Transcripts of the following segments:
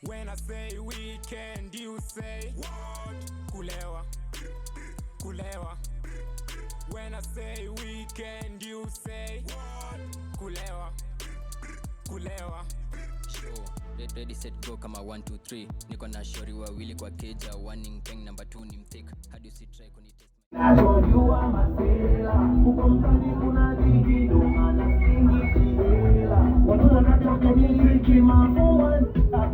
When I say weekend, you say what? Kulewa, kulewa. When I say weekend, you say what? Kulewa, kulewa. Show ready set go kama 1 2 3 niko na shori wawili kwa keja, warning peng number 2 ni mtake hadi usi try kunitest. Najua masela uko mtani kuna digi domana singi kiela watu wanataka muziki mafuan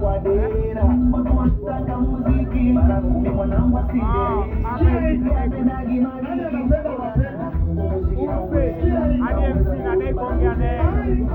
kwa dera watu wanataka muziki mara kumi mwanangu asinde napendagi nani anapenda mapenda muziki hadi MC na dai bonga naye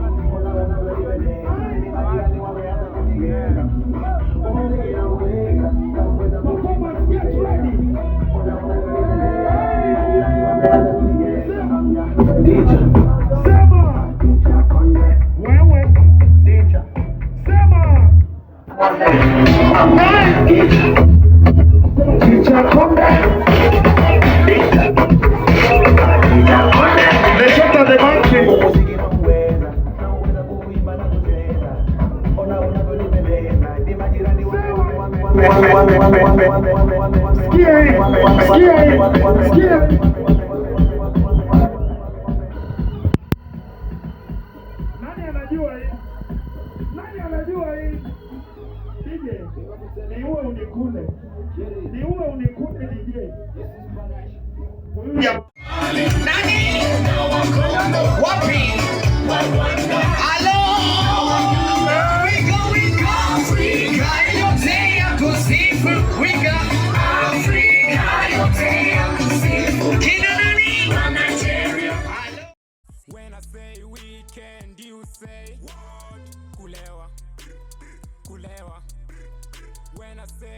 Nani anajua hii? DJ, ni uwe unikune. Ni uwe unikune DJ. Nani? Wapi? Hello? We go Africa, yote ya kusifu. We go Africa, yote ya kusifu. Kina nani? Nigeria. When I say weekend, you say what? Kulewa, kulewa. When I say